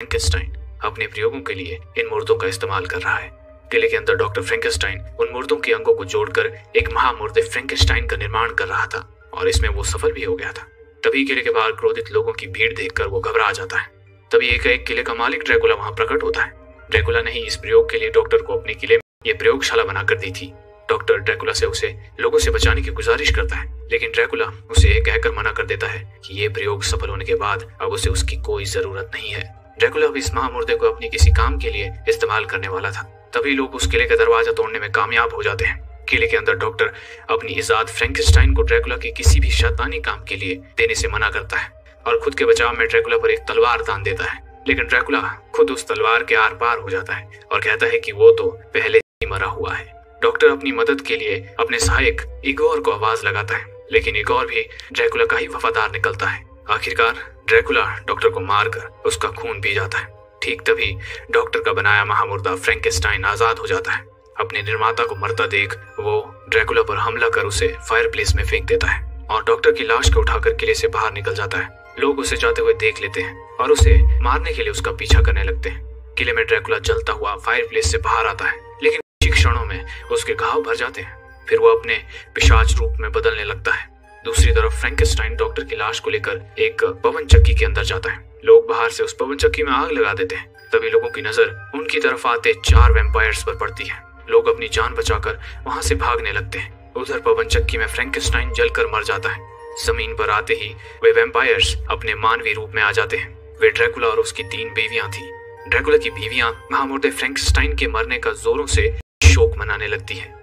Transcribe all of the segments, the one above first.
Frankenstein अपने प्रयोगों के लिए इन मूर्तों का इस्तेमाल कर रहा है। किले के अंदर डॉक्टर फ्रैंकेनस्टाइन उन मूर्तों के अंगों को जोड़कर एक महामूर्ति फ्रैंकेनस्टाइन का निर्माण कर रहा था और इसमें वो सफल भी हो गया था। तभी किले के बाहर क्रोधित लोगों की भीड़ देखकर वो घबरा जाता है। तभी एक किले का मालिक ड्रैकुला वहां प्रकट होता है। ड्रैकुला ने ही इस प्रयोग के लिए डॉक्टर को अपने किले में ये प्रयोगशाला बनाकर दी थी। डॉक्टर ड्रैकुला से उसे लोगों से बचाने की गुजारिश करता है, लेकिन ड्रैकुला उसे यह कहकर मना कर देता है कि ये प्रयोग सफल होने के बाद अब उसे उसकी कोई जरूरत नहीं है। ड्रैकुला अब इस महामुर्दे को अपने किसी काम के लिए इस्तेमाल करने वाला था। तभी लोग उस किले का दरवाजा तोड़ने में कामयाब हो जाते हैं। किले के अंदर डॉक्टर अपनी इजाद फ्रैंकेनस्टाइन को ड्रैकुला के किसी भी शैतानी काम के लिए देने से मना करता है और खुद के बचाव में ड्रैकुला पर एक तलवार तान देता है। लेकिन ड्रैकुला खुद उस तलवार के आर पार हो जाता है और कहता है कि वो तो पहले ही मरा हुआ है। डॉक्टर अपनी मदद के लिए अपने सहायक इगोर को आवाज लगाता है, लेकिन इगोर भी ड्रैकुला का ही वफादार निकलता है। आखिरकार ड्रैकुला डॉक्टर को मारकर उसका खून पी जाता है। ठीक तभी डॉक्टर का बनाया महामुर्दा फ्रैंकेनस्टाइन आजाद हो जाता है। अपने निर्माता को मरता देख वो ड्रैकुला पर हमला कर उसे फायरप्लेस में फेंक देता है और डॉक्टर की लाश को उठाकर किले से बाहर निकल जाता है। लोग उसे जाते हुए देख लेते हैं और उसे मारने के लिए उसका पीछा करने लगते हैं। किले में ड्रैकुला जलता हुआ फायरप्लेस से बाहर आता है, लेकिन कुछ क्षणों में उसके घाव भर जाते हैं। फिर वो अपने पिशाच रूप में बदलने लगता है। दूसरी तरफ फ्रैंकेनस्टाइन डॉक्टर की लाश को लेकर एक पवन चक्की के अंदर जाता है। लोग बाहर से उस पवन चक्की में आग लगा देते हैं। तभी लोगों की नजर उनकी तरफ आते 4 वैम्पायर्स पर पड़ती है। लोग अपनी जान बचाकर वहां से भागने लगते हैं। उधर पवन चक्की में फ्रैंकेनस्टाइन जलकर मर जाता है। जमीन पर आते ही वे वैम्पायर्स अपने मानवीय रूप में आ जाते हैं। वे ड्रैकुला और उसकी 3 बीवियां थी। ड्रैकुला की बीवियां महामुर्दे फ्रैंकेनस्टाइन के मरने का जोरों से शोक मनाने लगती है।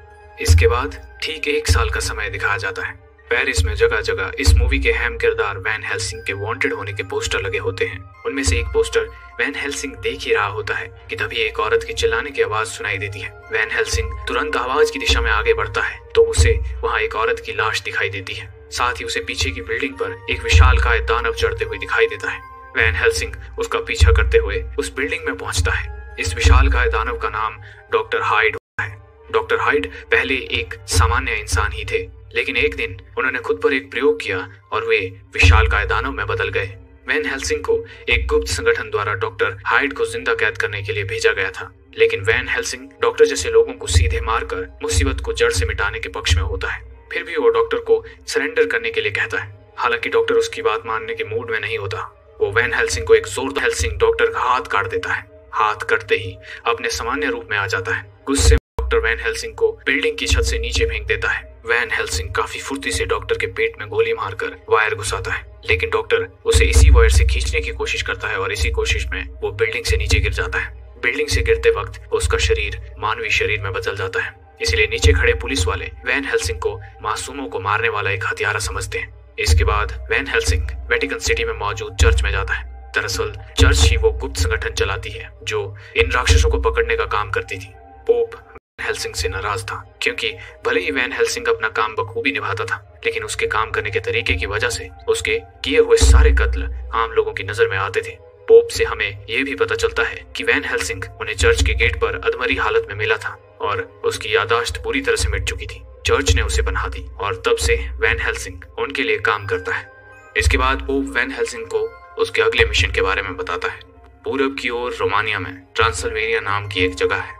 इसके बाद ठीक 1 साल का समय दिखाया जाता है। पेरिस में जगह जगह इस मूवी के अहम किरदार वैन हेल्सिंग के वांटेड होने के पोस्टर लगे होते हैं। उनमें से एक पोस्टर वैन हेल्सिंग देख ही रहा होता है कि तभी एक औरत की चिल्लाने की आवाज सुनाई देती है। वैन हेल्सिंग तुरंत आवाज की दिशा में आगे बढ़ता है तो उसे वहां एक औरत की लाश दिखाई देती है। साथ ही उसे पीछे की बिल्डिंग पर एक विशालकाय दानव चढ़ते हुए दिखाई देता है। वैन हेल्सिंग उसका पीछा करते हुए उस बिल्डिंग में पहुंचता है। इस विशालकाय दानव का नाम डॉक्टर हाइड है। डॉक्टर हाइड पहले एक सामान्य इंसान ही थे, लेकिन एक दिन उन्होंने खुद पर एक प्रयोग किया और वे विशालकाय दानव में बदल गए। वैन हेल्सिंग को एक गुप्त संगठन द्वारा डॉक्टर हाइड को जिंदा कैद करने के लिए भेजा गया था, लेकिन वैन हेल्सिंग डॉक्टर जैसे लोगों को सीधे मारकर मुसीबत को जड़ से मिटाने के पक्ष में होता है। फिर भी वो डॉक्टर को सरेंडर करने के लिए कहता है। हालांकि डॉक्टर उसकी बात मानने के मूड में नहीं होता। वो वैन हेल्सिंग को एक जोरदार हेल्सिंग डॉक्टर का हाथ काट देता है। हाथ कटते ही अपने सामान्य रूप में आ जाता है। गुस्से में डॉक्टर वैन हेल्सिंग को बिल्डिंग की छत से नीचे फेंक देता है। वैन हेल्सिंग काफी फुर्ती से डॉक्टर के पेट में गोली मारकर वायर घुसाता है, लेकिन डॉक्टर उसे इसी वायर से खींचने की कोशिश करता है और इसी कोशिश में वो बिल्डिंग से नीचे गिर जाता है। बिल्डिंग से गिरते वक्त उसका शरीर मानवीय शरीर में बदल जाता है। इसलिए नीचे खड़े पुलिस वाले वैन हेल्सिंग को मासूमों को मारने वाला एक हथियारा समझते हैं। इसके बाद वैन हेल्सिंग वेटिकन सिटी में मौजूद चर्च में जाता है। दरअसल चर्च ही वो गुप्त संगठन चलाती है जो इन राक्षसों को पकड़ने का काम करती थी। पोप हेल्सिंग से नाराज था, क्योंकि भले ही वैन हेल्सिंग अपना काम बखूबी निभाता था, लेकिन उसके काम करने के तरीके की वजह से उसके किए हुए सारे कत्ल आम लोगों की नजर में आते थे। पोप से हमें यह भी पता चलता है कि वैन हेल्सिंग उन्हें चर्च के गेट पर अधमरी हालत में मिला था और उसकी याददाश्त पूरी तरह से मिट चुकी थी। चर्च ने उसे बना दी और तब से वैन हेल्सिंग उनके लिए काम करता है। इसके बाद पोप वैन हेल्सिंग को उसके अगले मिशन के बारे में बताता है। पूरब की ओर रोमानिया में ट्रांसिल्वेनिया नाम की एक जगह है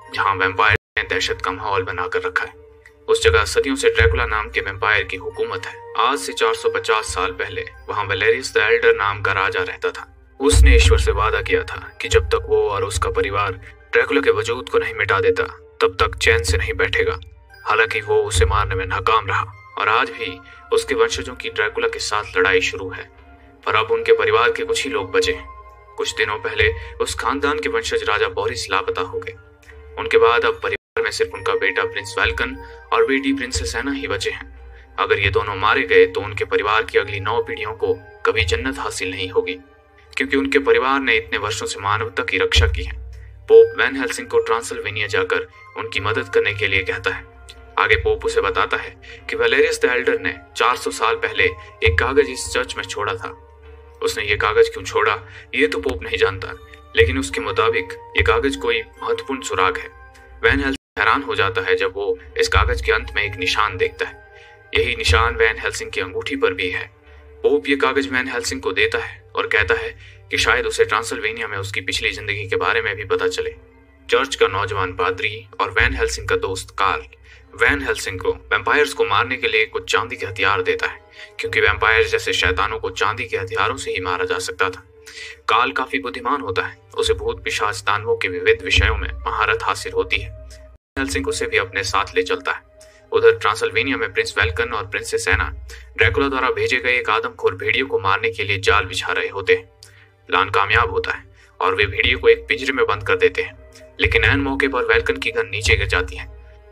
जहाँ वैम्पायर ने दहशत का माहौल बनाकर रखा है। उस जगह सदियों से ड्रैकुला नाम के वैम्पायर की हुकूमत है। आज से 450 साल पहले वहाँ वैलेरियस द एल्डर नाम का राजा रहता था। उसने ईश्वर से वादा किया था कि जब तक वो और उसका परिवार ड्रैकुला के वजूद को नहीं मिटा देता तब तक चैन से नहीं बैठेगा। हालांकि वो उसे मारने में नाकाम रहा और आज भी उसके वंशजों की ड्रैकुला के साथ लड़ाई शुरू है, पर अब उनके परिवार के कुछ ही लोग बचे। कुछ दिनों पहले उस खानदान के वंशज राजा बोरिस लापता हो गए। उनके बाद अब परिवार में सिर्फ उनका बेटा प्रिंस वेल्कन और बेटी प्रिंसेस एना ही बचे हैं। अगर ये दोनों मारे गए तो उनके परिवार की अगली 9 पीढ़ियों को कभी जन्नत हासिल नहीं होगी, क्योंकि उनके परिवार ने इतने वर्षों से मानवता की रक्षा की है। पोप वैन हेल्सिंग को ट्रांसिल्वेनिया जाकर उनकी मदद करने के लिए कहता है। आगे पोप उसे बताता है कि वैलेरियस द एल्डर ने 400 साल पहले एक कागज इस चर्च में छोड़ा था। उसने ये कागज क्यों छोड़ा ये तो पोप नहीं जानता, लेकिन उसके मुताबिक ये कागज कोई महत्वपूर्ण सुराग है। वैन हेल्सिंग हैरान हो जाता है जब वो इस कागज के अंत में एक निशान देखता है। यही निशान वैन हेल्सिंग की अंगूठी पर भी है। पोप ये कागज वैन हेल्सिंग को देता है और कहता है कि शायद उसे ट्रांसिल्वेनिया में उसकी पिछली जिंदगी के बारे में भी पता चले। चर्च का नौजवान पादरी और वैन हेल्सिंग का दोस्त कार्ल वैन हेल्सिंग को वैम्पायर्स को मारने के लिए कुछ चांदी के हथियार देता है, क्योंकि वैम्पायर्स जैसे शैतानों को चांदी के हथियारों से ही मारा जा सकता था। कार्ल काफी बुद्धिमान होता है, उसे भूत पिशाच दानवों के विविध विषयों में महारत हासिल होती है। हेल्सिंग उसे भी अपने साथ ले चलता है। उधर ट्रांसिल्वेनिया में प्रिंस वेल्कन और प्रिंसेस एना ड्रैकुला द्वारा भेजे गए एक आदमखोर भेड़िए को मारने के लिए जाल बिछा रहे होते हैं। प्लान कामयाब होता है और वे भेड़िए को एक पिंजरे में बंद कर देते हैं, लेकिन ऐन मौके पर वेल्कन की गन नीचे गिर जाती है।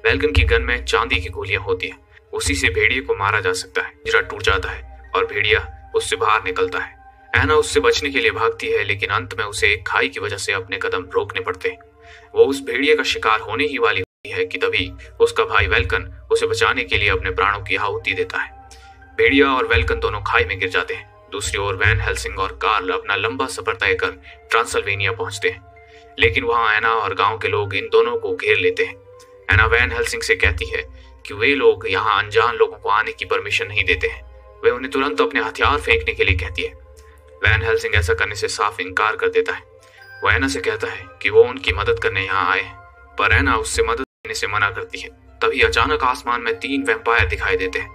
वेल्कन की गन में चांदी की गोलियां होती है, उसी से भेड़िए को मारा जा सकता है। पिंजरा टूट जाता है और भेड़िया उससे बाहर निकलता है। एना उससे बचने के लिए भागती है, लेकिन अंत में उसे एक खाई की वजह से अपने कदम रोकने पड़ते हैं। वो उस भेड़िए का शिकार होने ही वाली होती है कि तभी उसका भाई वेल्कन उसे बचाने के लिए अपने प्राणों की आहुति देता है। भेड़िया और वेल्कन दोनों खाई में गिर जाते हैं। दूसरी ओर वैन हेल्सिंग और कार्ल अपना लंबा सफर तय कर ट्रांसिल्वेनिया पहुंचते हैं, लेकिन वहां एना और गांव के लोग इन दोनों को घेर लेते हैं। एना वैन हेल्सिंग से कहती है कि वे लोग यहाँ अनजान लोगों को आने की परमिशन नहीं देते हैं। वे उन्हें तुरंत अपने हथियार फेंकने के लिए कहती है। वैन हेल्सिंग ऐसा करने से साफ इनकार कर देता है। वो एना से कहता है कि वो उनकी मदद करने यहाँ आए हैं, पर एना उससे मदद करने से मना करती है। तभी अचानक आसमान में 3 वैम्पायर दिखाई देते हैं।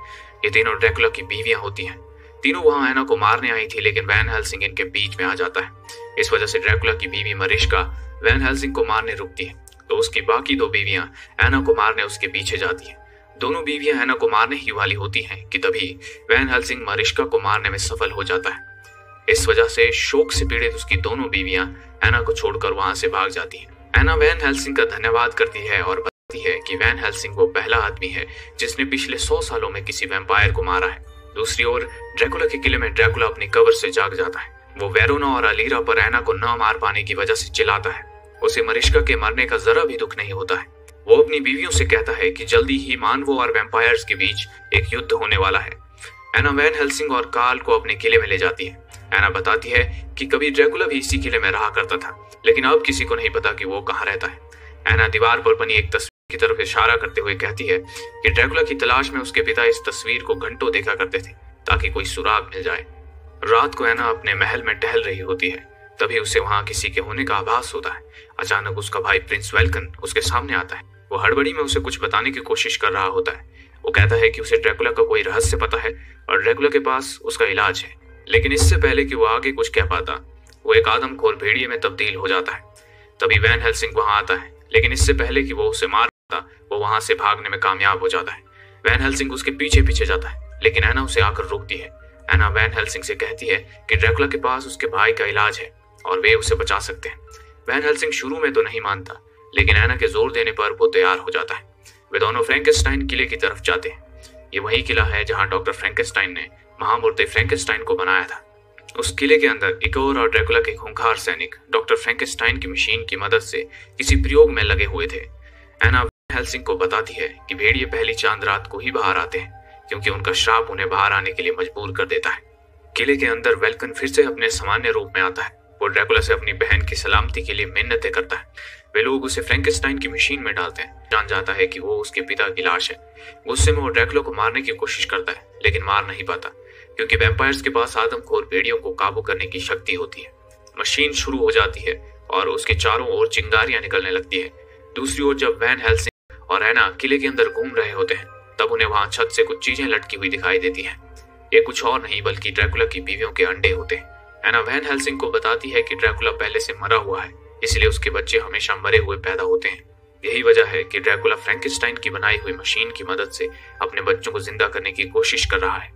ये तीनों ड्रैकुला की बीवियां होती हैं। तीनों वहां एना को मारने आई थी, लेकिन वैन हेल्सिंग इनके बीच में आ जाता है। इस वजह से ड्रैकुला की बीवी मरिश्का वैन हेल्सिंग को मारने रुकती है, तो उसकी बाकी 2 बीवियां एना को मारने उसके पीछे जाती हैं। दोनों बीवियां एना को मारने ही वाली होती हैं कि तभी वैन हेल्सिंग मरिश्का को मारने में सफल हो जाता है। इस वजह से शोक से पीड़ित उसकी दोनों बीवियां एना को छोड़कर वहां से भाग जाती हैं। एना वैन हेल्सिंग का धन्यवाद करती है और बताती है कि वैन हेल्सिंग वो पहला आदमी है जिसने पिछले 100 सालों में किसी वैम्पायर को मारा है। दूसरी ओर ड्रैकुला के किले में ड्रैकुला अपनी कब्र से जाग जाता है। वो वेरोना और अलीरा पर एना को न मार पाने की वजह से चिल्लाता है। उसे मरिश्का के मरने का जरा भी दुख नहीं होता है। वो अपनी बीवियों से कहता है कि जल्दी ही मानवों और वैम्पायर्स के बीच एक युद्ध होने वाला है। एना वैन हेल्सिंग और कार्ल को अपने किले में ले जाती है। एना बताती है कि कभी ड्रैकुला भी इसी किले में रहा करता था, लेकिन अब किसी को नहीं पता कि वो कहाँ रहता है। एना दीवार पर बनी एक तस्वीर की तरफ इशारा करते हुए कहती है कि ड्रैकुला की तलाश में उसके पिता इस तस्वीर को घंटों देखा करते थे ताकि कोई सुराग मिल जाए। रात को एना अपने महल में टहल रही होती है, तभी उसे वहां किसी के होने का आभास होता है। अचानक उसका भाई प्रिंस वेल्कन उसके सामने आता है। वो हड़बड़ी में उसे कुछ बताने की कोशिश कर रहा होता है। वो कहता है कि उसे ड्रैकुला का कोई रहस्य पता है और ड्रैकुला के पास उसका इलाज है, लेकिन इससे पहले कि वो आगे कुछ कह पाता, वो एक आदमखोर भेड़िए में तब्दील हो जाता है। तभी वैन हेल्सिंग वहां आता है, लेकिन इससे पहले कि वो उसे मार पाता, वो वहां से भागने में कामयाब हो जाता है। वैन हेल्सिंग उसके पीछे पीछे जाता है, लेकिन एना उसे आकर रोकती है। एना वैन हेल्सिंग से कहती है कि ड्रैकुला के पास उसके भाई का इलाज है और वे उसे बचा सकते हैं। वैन हेल्सिंग शुरू में तो नहीं मानता, लेकिन एना के जोर देने पर वो तैयार हो जाता है। वे दोनों फ्रैंकेनस्टाइन किले की तरफ जाते हैं। ये वही किला है जहां डॉक्टर फ्रैंकेनस्टाइन ने महामूर्ति फ्रैंकेनस्टाइन को बनाया था। उस किले के अंदर इगोर और ड्रैकुला के खूंखार सैनिक डॉक्टर फ्रैंकेनस्टाइन की मशीन की मदद से किसी प्रयोग में लगे हुए थे। एना वैन हेल्सिंग को बताती है कि भेड़िए पहली चांद रात को ही बाहर आते हैं, क्योंकि उनका श्राप उन्हें बाहर आने के लिए मजबूर कर देता है। किले के अंदर वेल्कन फिर से अपने सामान्य रूप में आता है। वो ड्रैकुला से अपनी बहन की सलामती के लिए मिन्नतें करता है। वे लोग उसे फ्रैंकेनस्टाइन की मशीन में डालते हैं। जान जाता है कि वो उसके पिता की लाश है। गुस्से में वो ड्रैकुला को मारने की कोशिश करता है, लेकिन मार नहीं पाता, क्योंकि वैम्पायर्स के पास आदमखोर भेड़ियों को काबू करने की शक्ति होती है। मशीन शुरू हो जाती है और उसके चारों ओर चिंगारियां निकलने लगती है। दूसरी ओर जब वैन हेल्सिंग और एना किले के अंदर घूम रहे होते हैं, तब उन्हें वहां छत से कुछ चीजें लटकी हुई दिखाई देती हैं। ये कुछ और नहीं बल्कि ड्रैकुला की बीवियों के अंडे होते हैं। एना वैन हेल्सिंग को बताती है कि ड्रैकुला पहले से मरा हुआ है, इसलिए उसके बच्चे हमेशा मरे हुए पैदा होते हैं। यही वजह है कि ड्रैकुला फ्रैंकेनस्टाइन की बनाई हुई मशीन की मदद से अपने बच्चों को जिंदा करने की कोशिश कर रहा है।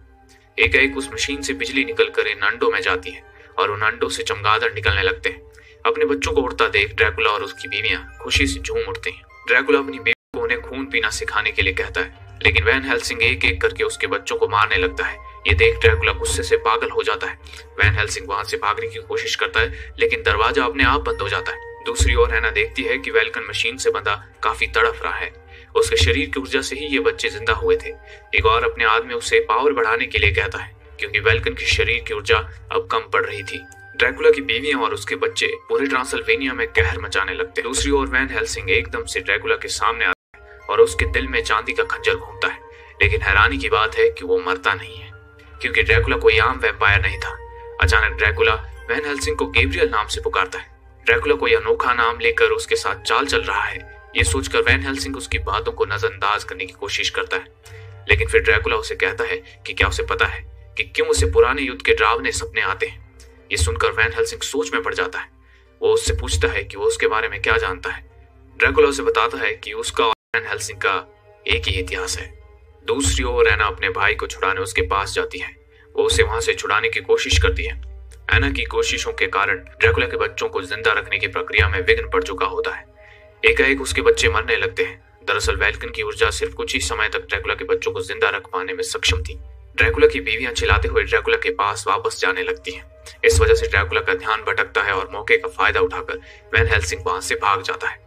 एक उस मशीन से बिजली निकलकर इन अंडों में जाती है और उन अंडों से चमगादड़ निकलने लगते हैं। अपने बच्चों को उड़ता देख ड्रैकुला और उसकी बीवियां खुशी से झूम उठते हैं। ड्रैकुला अपनी बीवी को उन्हें खून पीना सिखाने के लिए कहता है, लेकिन वैन हेल्सिंग एक एक करके उसके बच्चों को मारने लगता है। ये देख ड्रैकुला गुस्से से पागल हो जाता है। वैन हेल्सिंग वहां से भागने की कोशिश करता है, लेकिन दरवाजा अपने आप बंद हो जाता है। दूसरी ओर एना देखती है कि वेल्कन मशीन से बंधा काफी तड़फ रहा है। उसके शरीर की ऊर्जा से ही ये बच्चे जिंदा हुए थे। एक और अपने आदमी उसे पावर बढ़ाने के लिए कहता है, क्योंकि वेल्कन की शरीर की ऊर्जा अब कम पड़ रही थी। ड्रैकुला की बीवियां और उसके बच्चे पूरे ट्रांसिल्वेनिया में कहर मचाने लगते। दूसरी ओर वैन हेल्सिंग एकदम से ड्रैकुला के सामने आता है और उसके दिल में चांदी का खंजर घूमता है। लेकिन हैरानी की बात है कि वो मरता नहीं है, क्योंकि ड्रैकुला कोई आम वैम्पायर नहीं था। अचानक ड्रैकुला वैन हेल्सिंग को गैब्रियल नाम से पुकारता है। ड्रैकुला को यह अनोखा नाम लेकर उसके साथ चाल चल रहा है, ये सोचकर वैन हेल्सिंग उसकी बातों को नजरअंदाज करने की कोशिश करता है। लेकिन फिर ड्रैकुला उसे कहता है कि क्या उसे पता है कि क्यों उसे पुराने युद्ध के डरावने सपने आते हैं। ये सुनकर वैन हेल्सिंग सोच में पड़ जाता है। वो उससे पूछता है कि वो उसके बारे में क्या जानता है। ड्रैकुला उसे बताता है कि उसका और वैन हेल्सिंग का एक ही इतिहास है। दूसरी ओर एना अपने भाई को छुड़ाने उसके पास जाती है। वो उसे वहां से छुड़ाने की कोशिश करती है। एना की कोशिशों के कारण ड्रैकुला के बच्चों को जिंदा रखने की प्रक्रिया में विघ्न पड़ चुका होता है। एकाएक उसके बच्चे मरने लगते हैं। दरअसल वेल्कन की ऊर्जा सिर्फ कुछ ही समय तक ड्रैकुला के बच्चों को जिंदा रख पाने में सक्षम थी। ड्रैकुला की बीवियां चिल्लाते हुए ड्रैकुला के पास वापस जाने लगती हैं। इस वजह से ड्रैकुला का ध्यान भटकता है और मौके का फायदा उठाकर वैन हेल्सिंग वहां से भाग जाता है।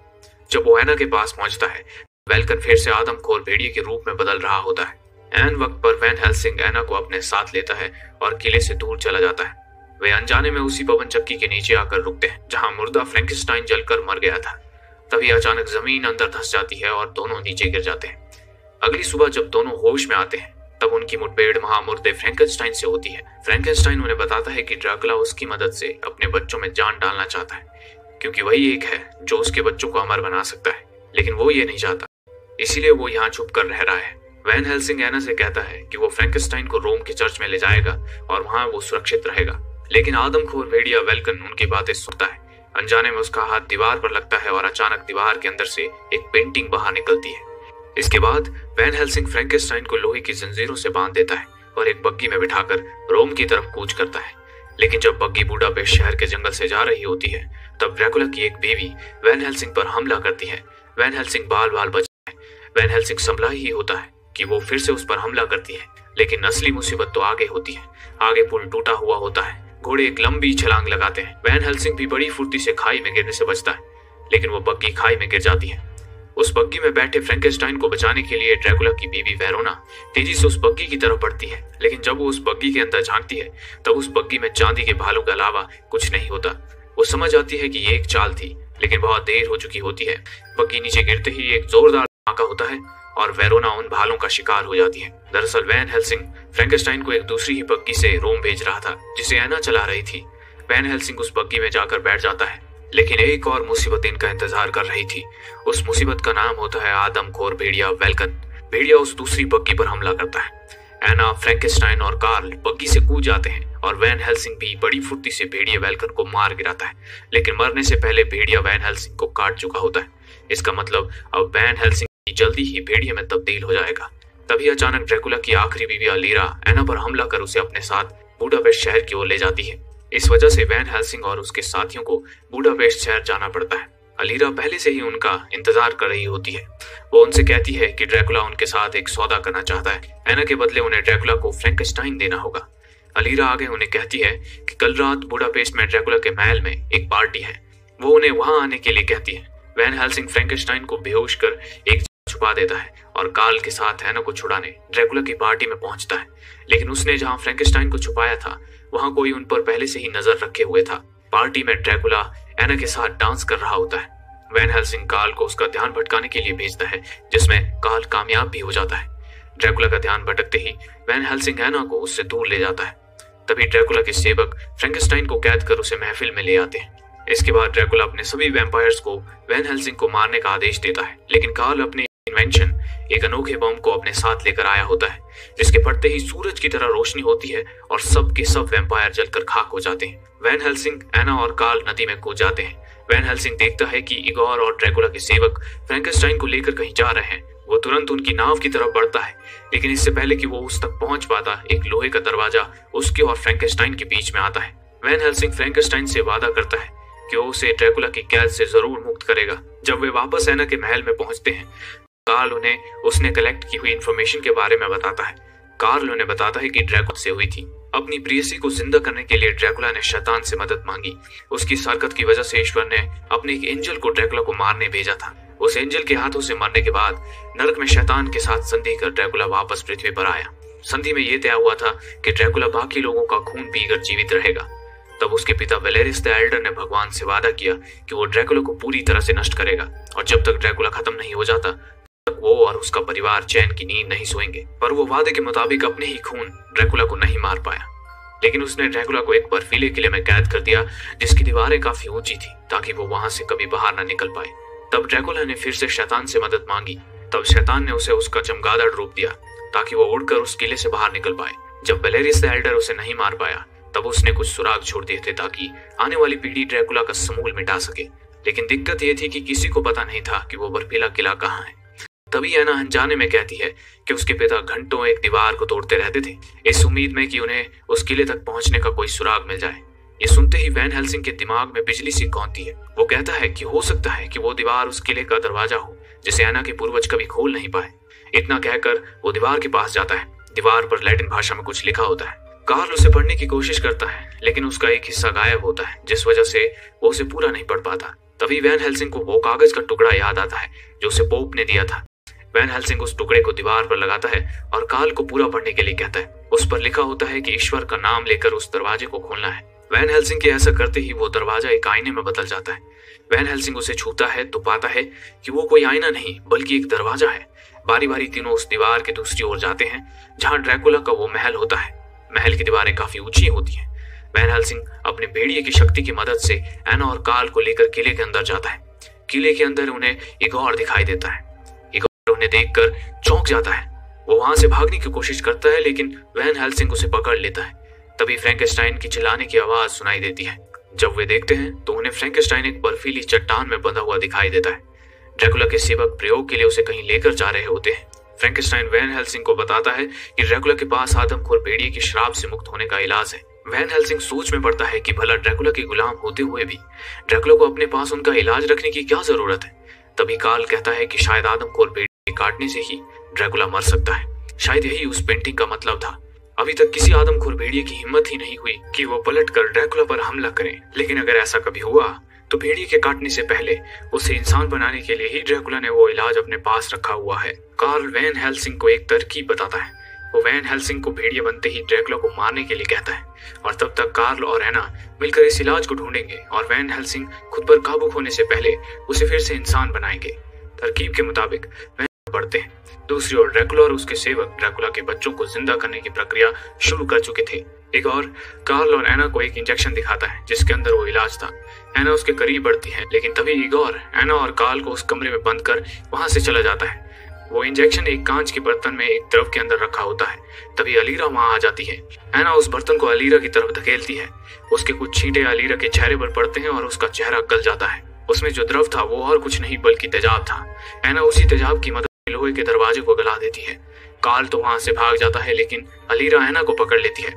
जब वो एना के पास पहुंचता है, वेल्कन फिर से आदमखोर भेड़िए के रूप में बदल रहा होता है। ऐन वक्त पर वैन हेल्सिंग एना को अपने साथ लेता है और किले से दूर चला जाता है। वे अनजाने में उसी पवन चक्की के नीचे आकर रुकते हैं जहां मुर्दा फ्रैंकेनस्टाइन जलकर मर गया था। तभी अचानक जमीन अंदर धंस जाती है और दोनों नीचे गिर जाते हैं। अगली सुबह जब दोनों होश में आते हैं तब उनकी मुठभेड़ महामुर्दे फ्रैंकेनस्टाइन से होती है। फ्रैंकेनस्टाइन उन्हें बताता है कि ड्रैकुला उसकी मदद से अपने बच्चों में जान डालना चाहता है, क्योंकि वही एक है जो उसके बच्चों को अमर बना सकता है, लेकिन वो ये नहीं चाहता, इसीलिए वो यहाँ छुप कर रह रहा है। वैन हेल्सिंग एना से कहता है कि वो फ्रैंकेनस्टाइन को रोम के चर्च में ले जाएगा और वहां वो सुरक्षित रहेगा। लेकिन आदमखोर भेड़िया वेल्कन उनकी बातें सुनता है। अनजाने में उसका हाथ दीवार पर लगता है और अचानक दीवार के अंदर से एक पेंटिंग बाहर निकलती है। इसके बाद वैन हेल्सिंग फ्रैंकेनस्टाइन को लोहे की जंजीरों से बांध देता है और एक बग्गी में बिठाकर रोम की तरफ कूच करता है। लेकिन जब बग्गी बुडापेस्ट शहर के जंगल से जा रही होती है तब ड्रैकुला की एक बीवी वैन हेल्सिंग पर हमला करती है। वैन हेल्सिंग बाल बाल बचता है। वैन हेल्सिंग संभला ही होता है कि वो फिर से उस पर हमला करती है, लेकिन असली मुसीबत तो आगे होती है। आगे पुल टूटा हुआ होता है। घोड़े एक लंबी छलांग लगाते हैं। वैन हेल्सिंग भी बड़ी फुर्ती से खाई में गिरने से बचता है, लेकिन वो बग्गी खाई में गिर जाती है। उस बग्गी में बैठे फ्रैंकेनस्टाइन को बचाने के लिए ड्रैकुला की बीवी वेरोना तेजी से उस बग्गी की तरफ बढ़ती है। लेकिन जब वो उस बग्गी के अंदर झांकती है तब उस बग्गी में चांदी के भालों के अलावा कुछ नहीं होता। वो समझ आती है कि ये एक चाल थी, लेकिन बहुत देर हो चुकी होती है। बग्गी नीचे गिरते ही एक जोरदार धमाका होता है और वेरोना उन भालों का शिकार हो जाती है। दरअसल वैन हेल्सिंग फ्रैंकेनस्टाइन को एक दूसरी ही बग्गी से रोम भेज रहा था जिसे एना चला रही थी। वैन हेल्सिंग उस बग्गी में जाकर बैठ जाता है, लेकिन एक और मुसीबत इनका इंतजार कर रही थी। उस मुसीबत का नाम होता है आदमखोर भेड़िया वेल्कन। भेड़िया उस दूसरी बग्गी पर हमला करता है। एना, फ्रैंकेनस्टाइन और कार्ल बग्गी से कूद जाते हैं और वैन हेल्सिंग भी बड़ी फुर्ती से भेड़िया वेल्कन को मार गिराता है, लेकिन मरने से पहले भेड़िया वैन हेल्सिंग को काट चुका होता है। इसका मतलब अब वैन हेल्सिंग जल्दी ही भेड़िया में तब्दील हो जाएगा। तभी अचानक ड्रैकुला की आखिरी बीवी अलीरा एना पर हमला कर उसे अपने साथ बुडापेस्ट शहर की ओर ले जाती है। इस वजह से वैन हेल्सिंग और उसके साथियों को बुडापेस्ट शहर जाना पड़ता है। अलीरा पहले से ही उनका इंतजार कर रही होती है। वो उनसे कहती है कि ड्रैकुला उनके साथ एक सौदा करना चाहता है। एना के बदले उन्हें ड्रैकुला को फ्रैंकेनस्टाइन देना होगा। अलीरा आगे उन्हें कहती है कि कल रात बुडापेस्ट में ड्रैकुला के महल में एक पार्टी है। वो उन्हें वहां आने के लिए कहती है। वैन हेल्सिंग फ्रैंकेनस्टाइन को बेहोश कर एक छुपा देता है और कार्ल के साथ एना को छुड़ाने ड्रैकुला की पार्टी में पहुंचता है। लेकिन उसने जहां फ्रैंकेनस्टाइन को छुपाया था वहां कोई उन पर पहले से ही नजर रखे हुए था। पार्टी में ड्रैकुला एना के साथ डांस कर रहा होता है। वैन हेल्सिंग कार्ल को उसका ध्यान भटकाने के लिए भेजता है, जिसमें कार्ल कामयाब भी हो जाता है। ड्रैकुला का ध्यान भटकते ही वैन हेल्सिंग एना को उससे दूर ले जाता है। तभी ड्रैकुला के सेवक फ्रैंकेनस्टाइन को कैद कर उसे महफिल में ले आते हैं। इसके बाद ड्रैकुला अपने सभी वैम्पायर्स को वैन हेल्सिंग को मारने का आदेश देता है, लेकिन कार्ल अपने इन्वेंशन एक अनोखे बम को अपने साथ लेकर आया होता है, जिसके फटते ही सूरज की तरह रोशनी होती है और सब के सब वैम्पायर जलकर खाक हो जाते हैं। वैन हेल्सिंग, एना और कार्ल नदी में कूद जाते हैं। वैन हेल्सिंग देखता है कि इगोर और ड्रैकुला के सेवक फ्रैंकेनस्टाइन को लेकर कहीं जा रहे हैं। वो तुरंत उनकी नाव की तरफ बढ़ता है, लेकिन इससे पहले कि वो उस तक पहुंच पाता, एक लोहे का दरवाजा उसके और फ्रैंकेनस्टाइन के बीच में आता है। वैन हेल्सिंग फ्रैंकेनस्टाइन से वादा करता है कि वो उसे ड्रैकुला की कैद से जरूर मुक्त करेगा। जब वे वापस एना के महल में पहुंचते हैं, कार्ल उन्हें उसने कलेक्ट की हुई इंफॉर्मेशन के बारे में बताता है। कार्ल उन्हें बताता है कि ड्रैकुला से हुई थी। अपनी प्रेयसी को जिंदा करने के लिए ड्रैकुला ने शैतान से मदद मांगी। उसकी हरकत की वजह से ईश्वर ने अपने एक एंजल को ड्रैकुला को मारने भेजा था। उस एंजल के हाथों से मरने के बाद नरक में शैतान के साथ संधि कर ड्रैकुला वापस पृथ्वी पर आया। संधि में यह तय हुआ था कि ड्रैकुला बाकी लोगों का खून पीकर जीवित रहेगा। तब उसके पिता वेलेरिस द एल्डर ने भगवान से वादा किया कि वो ड्रैकुला को पूरी तरह से नष्ट करेगा और जब तक ड्रैकुला खत्म नहीं हो जाता तक वो और उसका परिवार चैन की नींद नहीं सोएंगे। पर वो वादे के मुताबिक अपने ही खून ड्रैकुला को नहीं मार पाया। लेकिन उसने ड्रैकुला को एक बर्फीले किले में कैद कर दिया जिसकी दीवारें काफी ऊंची थी ताकि वो वहां से कभी बाहर ना निकल पाए। तब ड्रैकुला ने फिर से शैतान से मदद मांगी। तब शैतान ने उसे उसका चमगादड़ रूप दिया ताकि वो उड़कर उस किले से बाहर निकल पाए। जब बेलेरियस द एल्डर उसे नहीं मार पाया तब उसने कुछ सुराग छोड़ दिए थे ताकि आने वाली पीढ़ी ड्रैकुला का समूल मिटा सके। लेकिन दिक्कत ये थी कि किसी को पता नहीं था कि वो बर्फीला किला कहाँ है। तभी एना अनजाने में कहती है कि उसके पिता घंटों एक दीवार को तोड़ते रहते थे इस उम्मीद में कि उन्हें उस किले तक पहुंचने का कोई सुराग मिल जाए। ये सुनते ही वैन हेल्सिंग के दिमाग में बिजली सी कौंधती है। वो कहता है कि हो सकता है कि वो दीवार उस किले का दरवाजा हो जिसे एना के पूर्वज कभी खोल नहीं पाए। इतना कहकर वो दीवार के पास जाता है। दीवार पर लैटिन भाषा में कुछ लिखा होता है। कार्ल उसे पढ़ने की कोशिश करता है लेकिन उसका एक हिस्सा गायब होता है जिस वजह से वो उसे पूरा नहीं पढ़ पाता। तभी वैन हेल्सिंग को वो कागज का टुकड़ा याद आता है जो उसे पोप ने दिया था। वैन हेल्सिंग उस टुकड़े को दीवार पर लगाता है और कार्ल को पूरा पढ़ने के लिए कहता है। उस पर लिखा होता है कि ईश्वर का नाम लेकर उस दरवाजे को खोलना है। वैन हेल्सिंग के ऐसा करते ही वो दरवाजा एक आईने में बदल जाता है। वैन हेल्सिंग उसे छूता है तो पाता है कि वो कोई आईना नहीं बल्कि एक दरवाजा है। बारी बारी तीनों उस दीवार के दूसरी ओर जाते हैं जहां ड्रैकुला का वो महल होता है। महल की दीवारें काफी ऊंची होती हैं। वैन हेल्सिंग अपने भेड़िए की शक्ति की मदद से एना और कार्ल को लेकर किले के अंदर जाता है। किले के अंदर उन्हें इगोर दिखाई देता है। इगोर उन्हें देखकर चौंक जाता है। वो वहां से भागने की कोशिश करता है लेकिन वैन हेल्सिंग उसे पकड़ लेता है। तभी फ्रैंकेस्टाइन की चिल्लाने की आवाज सुनाई देती है। जब वे देखते हैं तो उन्हें फ्रैंकेस्टाइन एक बर्फीली चट्टान में बंधा हुआ दिखाई देता है। ड्रैकुला के सेवक प्रयोग के लिए उसे कहीं लेकर जा रहे होते हैं। फ्रैंकेस्टाइन वैन हेल्सिंग को बताता है कि ड्रैकुला के पास आदमखोर भेड़िए की श्राप से मुक्त होने का इलाज है। वैन हेल्सिंग सोच में पड़ता है कि भला ड्रैकुला के गुलाम होते हुए भी ड्रैकुला को अपने पास उनका इलाज रखने की क्या जरूरत है। तभी कार्ल कहता है कि शायद आदमखोर भेड़िए काटने से ही ड्रैकुला मर सकता है। शायद यही उस पेंटिंग का मतलब था। अभी तक किसी आदमखोर भेड़िए की हिम्मत ही नहीं हुई कि वो पलटकर ड्रैकुला पर हमला करें, लेकिन अगर ऐसा कभी हुआ तो भेड़िए के काटने से पहले उसे इंसान बनाने के लिए ही ड्रैकुला ने वो इलाज अपने पास रखा हुआ है। कार्ल वैन हेल्सिंग को एक तरकीब बताता है। वो वैन हेल्सिंग को भेड़िए बनते ही ड्रैकुला को मारने के लिए कहता है और तब तक कार्ल और एना मिलकर इस इलाज को ढूंढेंगे और वैन हेल्सिंग खुद पर काबू होने से पहले उसे फिर से इंसान बनाएंगे। तरकीब के मुताबिक वैन बढ़ते हैं। दूसरी ओर ड्रैकुला और उसके सेवक ड्रैकुला के बच्चों को जिंदा करने की प्रक्रिया शुरू कर चुके थे। एक और कार्ल और एना को एक इंजेक्शन दिखाता है जिसके अंदर वो इलाज था। एना उसके करीब बढ़ती है लेकिन तभी इगोर एना और कार्ल को उस कमरे में बंद कर वहां से चला जाता है। वो इंजेक्शन एक कांच के बर्तन में एक द्रव के अंदर रखा होता है। तभी अलीरा वहां आ जाती है। एना उस बर्तन को अलीरा की तरफ धकेलती है। उसके कुछ छींटे अलीरा के चेहरे पर पड़ते हैं और उसका चेहरा गल जाता है। उसमें जो द्रव था वो और कुछ नहीं बल्कि तेजाब था। एना उसी तेजाब की मदद से लोहे के दरवाजे को गला देती है। कार्ल तो वहां से भाग जाता है लेकिन अलीरा एना को पकड़ लेती है।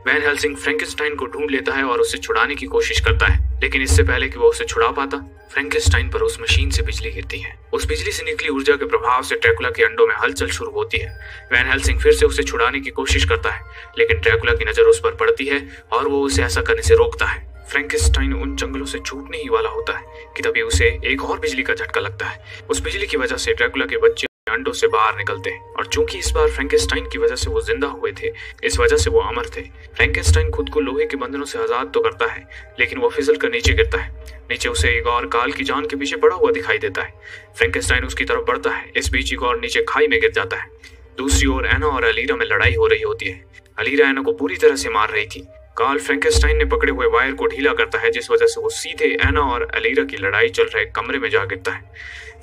वैन हेल्सिंग फ्रैंकेस्टाइन को ढूंढ लेता है और उसे छुड़ाने की कोशिश करता है, लेकिन इससे पहले कि वो उसे छुड़ा पाता, फ्रैंकेस्टाइन पर उस मशीन से बिजली गिरती है। उस बिजली से निकली ऊर्जा के प्रभाव से ड्रैकुला के अंडों में हलचल शुरू होती है। वैन हेल्सिंग फिर से उसे छुड़ाने की कोशिश करता है, लेकिन ड्रैकुला की नजर उस पर पड़ती है और वो उसे ऐसा करने से रोकता है। फ्रैंकेस्टाइन उन जंगलों से छूटने ही वाला होता है कि तभी उसे एक और बिजली का झटका लगता है। उस बिजली की वजह से ड्रैकुला के बच्चे अंडों से बाहर निकलते हैं और चूंकि इस बार फ्रैंकेस्टाइन की वजह से वो जिंदा हुए थे, इस वजह से वो अमर थे। फ्रैंकेस्टाइन खुद को लोहे के बंधनों से आजाद तो करता है, लेकिन वो फिसल कर नीचे गिरता है। नीचे उसे इगोर कार्ल की जान के पीछे पड़ा हुआ दिखाई देता है। फ्रैंकेस्टाइन उसकी तरफ बढ़ता है। इस बीच इगोर नीचे खाई में गिर जाता है। दूसरी ओर एना और अलीरा में लड़ाई हो रही होती है। अलीरा एना को पूरी तरह से मार रही थी। कार्ल फ्रैंकेस्टाइन ने पकड़े हुए वायर को ढीला करता है, जिस वजह से वो सीधे एना और अलीरा की लड़ाई चल रहे कमरे में जा गिरता है।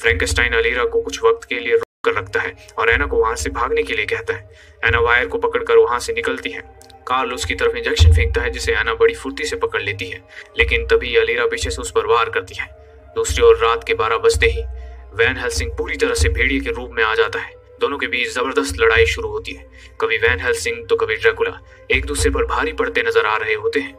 फ्रैंकेस्टाइन अलीरा को कुछ वक्त के लिए कर रखता है और एना को वहां से भागने के लिए कहता है। एना वायर को पकड़कर वहां से निकलती है। कार्ल उसकी तरफ इंजेक्शन फेंकता है, जिसे एना बड़ी फुर्ती से पकड़ लेती है, लेकिन तभी अलीरा पीछे से उस पर वार करती है। दूसरी ओर रात के 12 बजते ही वैन हेल्सिंग पूरी तरह से भेड़िए के रूप में आ जाता है। दोनों के बीच जबरदस्त लड़ाई शुरू होती है। कभी वैन हेल्सिंग तो कभी ड्रैकुला एक दूसरे पर भारी पड़ते नजर आ रहे होते हैं।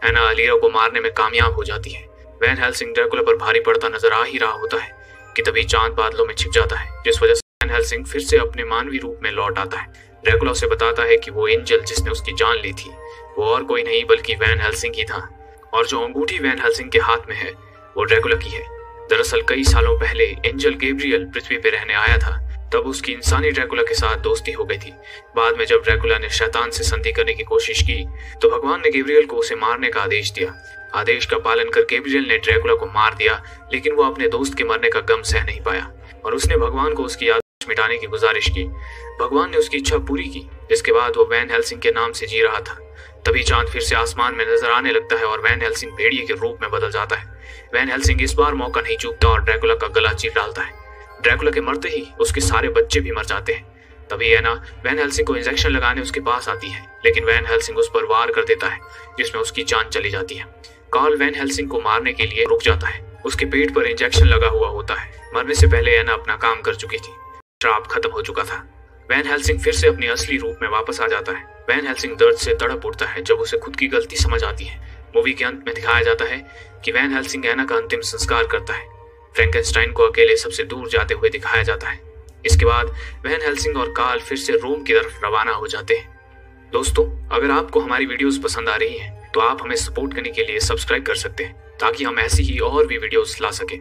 एना अलीरा को मारने में कामयाब हो जाती है। वैन हेल्सिंग ड्रैकुला पर भारी पड़ता नजर आ ही रहा होता है कि तभी चांद बादलों में छिप जाता है, जिस वजह से वैन हेल्सिंग फिर से अपने मानवीय रूप में लौट आता है। ड्रैकुला उसे बताता है कि वो एंजल जिसने उसकी जान ली थी वो और कोई नहीं बल्कि वैन हेल्सिंग ही था, और जो अंगूठी वैन हेल्सिंग के हाथ में है वो ड्रैकुला की है। दरअसल कई सालों पहले एंजल गैब्रियल पृथ्वी पर रहने आया था, तब उसकी इंसानी ड्रैकुला के साथ दोस्ती हो गई थी। बाद में जब ड्रैकुला ने शैतान से संधि करने की कोशिश की तो भगवान ने गैब्रियल को उसे मारने का आदेश दिया। आदेश का पालन कर गैब्रियल ने ड्रैकुला को मार दिया, लेकिन वो अपने दोस्त के मरने का गम सह नहीं पाया और उसने भगवान को उसकी याद मिटाने की गुजारिश की। भगवान ने उसकी इच्छा पूरी की, जिसके बाद वो वैन हेल्सिंग के नाम से जी रहा था। तभी चांद फिर से आसमान में नजर आने लगता है और वैन हेल्सिंग भेड़िए के रूप में बदल जाता है। वैन हेल्सिंग इस बार मौका नहीं चूकता और ड्रैकुला का गला चीर डालता है। ड्रैकुला के मरते ही उसके सारे बच्चे भी मर जाते हैं। तभी एना वैन हेल्सिंग को इंजेक्शन लगाने उसके पास आती है, लेकिन वैन हेल्सिंग उस पर वार कर देता है जिसमें उसकी जान चली जाती है। कार्ल वैन हेल्सिंग को मारने के लिए रुक जाता है। उसके पेट पर इंजेक्शन लगा हुआ होता है। मरने से पहले एना अपना काम कर चुकी थी। श्राप खत्म हो चुका था। वैन हेल्सिंग फिर से अपने असली रूप में वापस आ जाता है। वैन हेल्सिंग दर्द से तड़प उठता है जब उसे खुद की गलती समझ आती है। मूवी के अंत में दिखाया जाता है कि वैन हेल्सिंग एना का अंतिम संस्कार करता है। फ्रैंकेनस्टाइन को अकेले सबसे दूर जाते हुए दिखाया जाता है। इसके बाद वैन हेल्सिंग और कार्ल फिर से रोम की तरफ रवाना हो जाते हैं। दोस्तों, अगर आपको हमारी वीडियोस पसंद आ रही हैं तो आप हमें सपोर्ट करने के लिए सब्सक्राइब कर सकते हैं ताकि हम ऐसी ही और भी वीडियोस ला सकें।